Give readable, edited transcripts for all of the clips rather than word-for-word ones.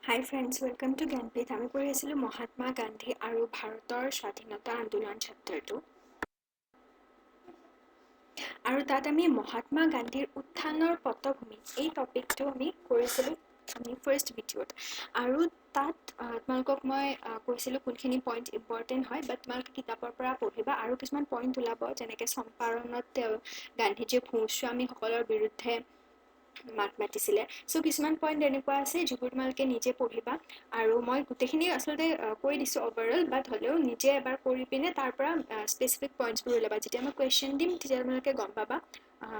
High friends, welcome to Jnanpith. আমি পঢ়ি আছিলোঁ মহাত্মা গান্ধী আৰু ভাৰতৰ স্বাধীনতা আন্দোলন চেপ্টাৰটো। আৰু তাত আমি মহাত্মা গান্ধীৰ উত্থানৰ পটভূমি এই টপিকটো আমি কৰিছিলোঁ আমি ফাৰ্ষ্ট ভিডিঅ'ত। আৰু তাত তোমালোকক মই কৈছিলোঁ কোনখিনি পইণ্ট ইম্পৰ্টেণ্ট হয়, বাট তোমালোকে কিতাপৰ পৰা পঢ়িবা আৰু কিছুমান পইণ্ট ওলাব, যেনেকৈ চম্পাৰণত গান্ধীজীয়ে ভূস্বামীসকলৰ বিৰুদ্ধে মাত মাতিছিলে। চ' কিছুমান পইণ্ট এনেকুৱা আছে যিবোৰ তোমালোকে নিজে পঢ়িবা, আৰু মই গোটেইখিনি আচলতে কৈ দিছোঁ অভাৰঅল, বাট হ'লেও নিজে এবাৰ কৰি পিনে তাৰ পৰা স্পেচিফিক পইণ্টছবোৰ ওলাবা। যেতিয়া মই কুৱেশ্যন দিম তেতিয়া তোমালোকে গম পাবা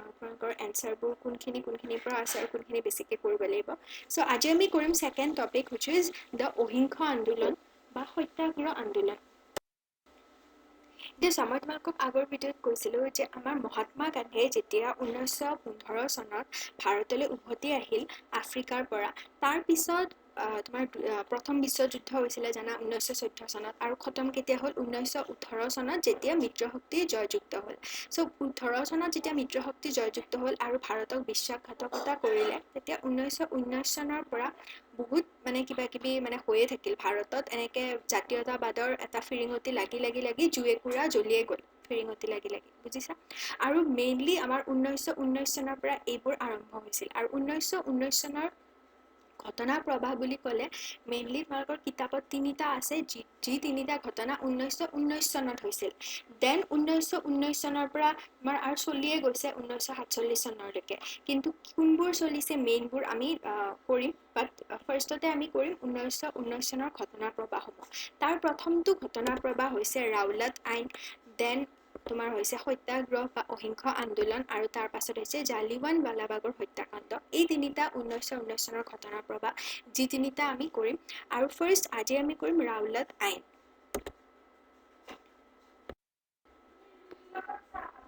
আপোনালোকৰ এনচাৰবোৰ কোনখিনিৰ পৰা আছে আৰু কোনখিনি বেছিকৈ কৰিব লাগিব। চ' আজি আমি কৰিম second topic, which is the অহিংস আন্দোলন বা সত্যাগ্ৰহ আন্দোলন। এতিয়া মই তোমালোকক আগৰ ভিডিঅ'ত কৈছিলোঁ যে আমাৰ মহাত্মা গান্ধীয়ে যেতিয়া 1915 চনত ভাৰতলৈ উভতি আহিল আফ্ৰিকাৰ পৰা, তাৰ পিছত তোমাৰ প্ৰথম বিশ্বযুদ্ধ হৈছিলে জানা 1914 চনত, আৰু খতম কেতিয়া হ'ল 1918 চনত যেতিয়া মিত্ৰশক্তি জয়যুক্ত হ'ল। চ' 18 চনত যেতিয়া মিত্ৰশক্তি জয়যুক্ত হ'ল আৰু ভাৰতক বিশ্বাসঘাতকতা কৰিলে, তেতিয়া 1919 চনৰ পৰা বহুত কিবা কিবি হৈয়ে থাকিল ভাৰতত। এনেকে জাতীয়তাবাদৰ এটা ফিৰিঙতি লাগি লাগি লাগি জুইকুৰা জ্বলিয়ে গ'ল, ফিৰিঙতি লাগি লাগি, বুজিছা। আৰু মেইনলি আমাৰ 1919 চনৰ পৰা এইবোৰ আৰম্ভ হৈছিল। আৰু 1919 চনৰ ঘটনা প্ৰবাহ বুলি ক'লে মেইনলি তোমালোকৰ কিতাপত তিনিটা আছে, যি তিনিটা ঘটনা 1919 চনত হৈছিল। দেন 1919 চনৰ পৰা তোমাৰ আৰু চলিয়ে গৈছে 1947 চনলৈকে। কিন্তু কোনবোৰ চলিছে মেইনবোৰ আমি কৰিম, বাট ফাৰ্ষ্টতে আমি কৰিম 1919 চনৰ ঘটনা প্ৰবাহসমূহ। তাৰ প্ৰথমটো ঘটনা প্ৰবাহ হৈছে ৰাওলাট আইন, দেন তোমাৰ হৈছে সত্যাগ্ৰহ বা অহিংস আন্দোলন, আৰু তাৰ পাছত হৈছে জালিৱানৱালাবাগৰ হত্যাকাণ্ড। এই তিনিটা 1919 চনৰ ঘটনা প্ৰবাহ, যি তিনিটা আমি কৰিম। আৰু ফাৰ্ষ্ট আজি আমি কৰিম ৰাওলাট আইন।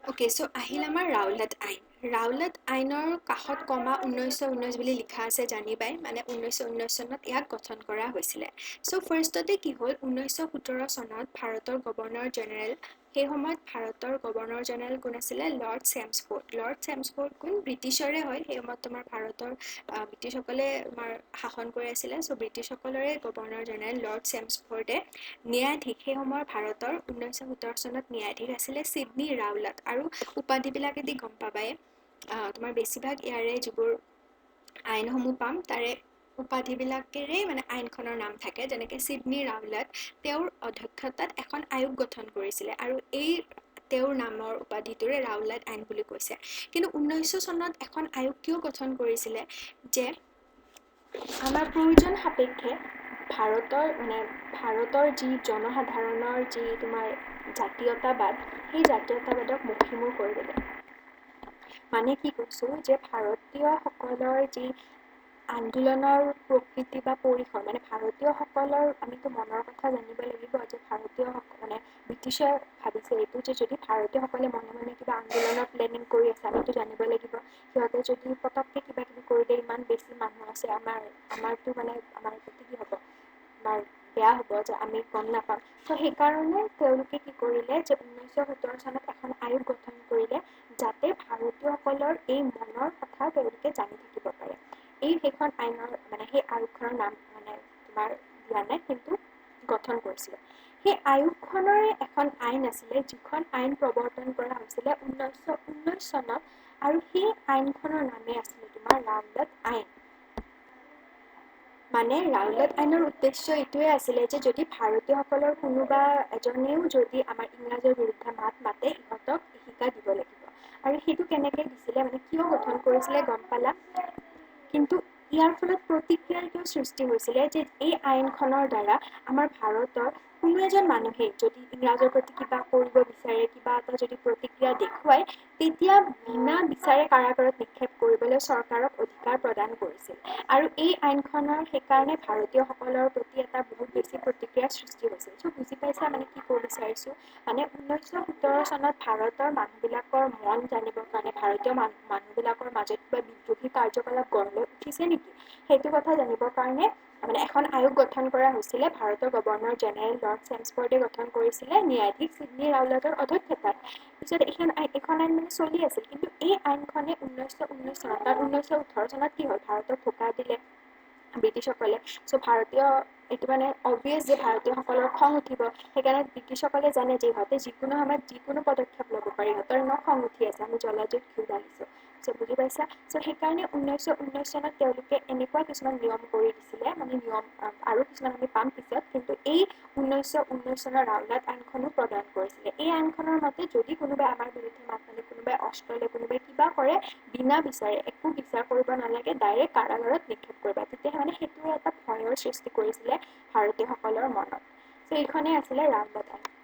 অ'কে, চ' আহিল আমাৰ ৰাওলাট আইন। ৰাওলাট আইনৰ কাষত কমা 1919 বুলি লিখা আছে, জানিবাই, 1919 চনত ইয়াক গঠন কৰা হৈছিলে। চ' ফাৰ্ষ্টতে কি হ'ল, 1917 চনত ভাৰতৰ গভৰ্ণৰ জেনেৰেল, সেই সময়ত ভাৰতৰ গভৰ্ণৰ জেনেৰেল কোন আছিলে? লৰ্ড চেমছফৰ্ড। লৰ্ড চেমছফৰ্ড কোন? ব্ৰিটিছৰে হয়। সেই সময়ত তোমাৰ ভাৰতৰ ব্ৰিটিছসকলে তোমাৰ শাসন কৰি আছিলে। চ' ব্ৰিটিছসকলৰে গভৰ্ণৰ জেনেৰেল লৰ্ড চেমছফৰ্ডে ন্যায়াধীশ, সেই সময়ৰ ভাৰতৰ 1917 চনত ন্যায়াধীশ আছিলে ছিডনী ৰাওলাট। আৰু উপাধিবিলাকেদি গম পাবাই, তোমাৰ বেছিভাগ ইয়াৰে যিবোৰ আইনসমূহ পাম তাৰে উপাধিবিলাকেৰে আইনখনৰ নাম থাকে। যেনেকৈ ছিডনী ৰাওলাট, তেওঁৰ অধ্যক্ষতাত এখন আয়োগ গঠন কৰিছিলে, আৰু এই তেওঁৰ নামৰ উপাধিটোৰে ৰাওলাট আইন বুলি কৈছে। কিন্তু 1900 চনত এখন আয়োগ কিয় গঠন কৰিছিলে? যে আমাৰ প্ৰয়োজন সাপেক্ষে ভাৰতৰ যি জনসাধাৰণৰ যি তোমাৰ জাতীয়তাবাদ, সেই জাতীয়তাবাদক মষিমূৰ কৰিবলৈ। কি কৈছোঁ, যে ভাৰতীয়সকলৰ যি আন্দোলনৰ প্ৰকৃতি বা পৰিসৰ, ভাৰতীয়সকলৰ আমিতো মনৰ কথা জানিব লাগিব, যে ভাৰতীয় ব্ৰিটিছে ভাবিছে এইটো, যে যদি ভাৰতীয়সকলে মনে মনে কিবা আন্দোলনৰ প্লেনিং কৰি আছে, আমিতো জানিব লাগিব। সিহঁতে যদি পটককৈ কিবা কিবি কৰি দিয়ে, ইমান বেছি মানুহ আছে, আমাৰতো আমাৰ প্ৰতি কি হ'ব, আমাৰ বেয়া হ'ব যে আমি গম নাপাম। চ' সেইকাৰণে তেওঁলোকে কি কৰিলে, যে 1917 চনত এখন আয়োগ গঠন কৰিলে, যাতে ভাৰতীয়সকলৰ এই মনৰ কথা তেওঁলোকে জানি থাকিব পাৰে। সেইখন আইনৰ সেই আয়োগখনৰ নাম তোমাৰ দিয়া নাই, কিন্তু গঠন কৰিছিলে। সেই আয়োগখনৰে এখন আইন আছিলে, যিখন আইন প্ৰৱৰ্তন কৰা হৈছিলে 1919 চনত, আৰু সেই আইনখনৰ নামেই আছিলে তোমাৰ ৰাওলাট আইন। ৰাওলাট আইনৰ উদ্দেশ্য এইটোৱে আছিলে, যে যদি ভাৰতীয়সকলৰ কোনোবা এজনেও যদি আমাৰ ইংৰাজৰ বিৰুদ্ধে মাত মাতে, ইহঁতক শিক্ষা দিব লাগিব। আৰু সেইটো কেনেকৈ দিছিলে, কিয় গঠন কৰিছিলে গম পালা। কিন্তু ইয়াৰ ফলত প্ৰতিক্ৰিয়াৰ কিয় সৃষ্টি হৈছিলে, যে এই আইনখনৰ দ্বাৰা আমাৰ ভাৰতৰ কোনো এজন মানুহে যদি ইংৰাজৰ প্ৰতি কিবা কৰিব বিচাৰে, কিবা এটা যদি প্ৰতিক্ৰিয়া দেখুৱায়, তেতিয়া বিনা বিচাৰে কাৰাগাৰত নিক্ষেপ কৰিবলৈ চৰকাৰক অধিকাৰ প্ৰদান কৰিছিল। আৰু এই আইনখনৰ সেইকাৰণে ভাৰতীয়সকলৰ প্ৰতি এটা বহুত বেছি প্ৰতিক্ৰিয়াৰ সৃষ্টি হৈছিল। চ' বুজি পাইছা কি ক'ব বিচাৰিছোঁ? 1917 চনত ভাৰতৰ মানুহবিলাকৰ মন জানিবৰ কাৰণে, ভাৰতীয় মানুহবিলাকৰ মাজত কিবা বিদ্ৰোহী কাৰ্যকলাপ গঢ় লৈ উঠিছে নেকি, সেইটো কথা জানিবৰ কাৰণে এখন আয়োগ গঠন কৰা হৈছিলে। ভাৰতৰ গভৰ্ণৰ জেনেৰেল লৰ্ড চেমছফৰ্ডে গঠন কৰিছিলে, ন্যায়াধীশ ছিডনী ৰাওলাটৰ অধ্যক্ষতাত। পিছত এইখন আইন চলি আছিল। কিন্তু এই আইনখনে 1919 চনত, 1918 চনত কি হ'ল, ভাৰতক ধোকা দিলে। ব্ৰিটিছসকলে। চ' ভাৰতীয় এইটো মানে অবভিয়াছ যে ভাৰতীয়সকলৰ খং উঠিব, সেইকাৰণে ব্ৰিটিছসকলে জানে যে ইহঁতে যিকোনো সময়ত যিকোনো পদক্ষেপ ল'ব পাৰে, ইহঁতৰ এনেও খং উঠি আছে, আমি জলাজুইত ঘিউ ঢালিছোঁ। চ' বুজি পাইছা? চ' সেইকাৰণে 1919 চনত তেওঁলোকে এনেকুৱা কিছুমান নিয়ম কৰি দিছিলে, মানে নিয়ম আৰু কিছুমান আমি পাম পিছত, কিন্তু এই 1919 চনৰ ৰাওলাট আইনখনো প্ৰদান কৰিছিলে। এই আইনখনৰ মতে যদি কোনোবাই আমাৰ বিৰুদ্ধে মাত মাতে, কোনোবাই অস্ত্ৰ লয়, কোনোবাই কিবা কৰে, বিনা বিচাৰে, একো বিচাৰ কৰিব নালাগে, ডাইৰেক্ট কাৰাগাৰত নিক্ষেপ কৰিবা। তেতিয়াহে মানে সেইটোৱে এটা ভয়ৰ সৃষ্টি কৰিছিলে ভাৰতীয়সকলৰ মনত। চ' এইখনেই আছিলে ৰাওলাট আইন।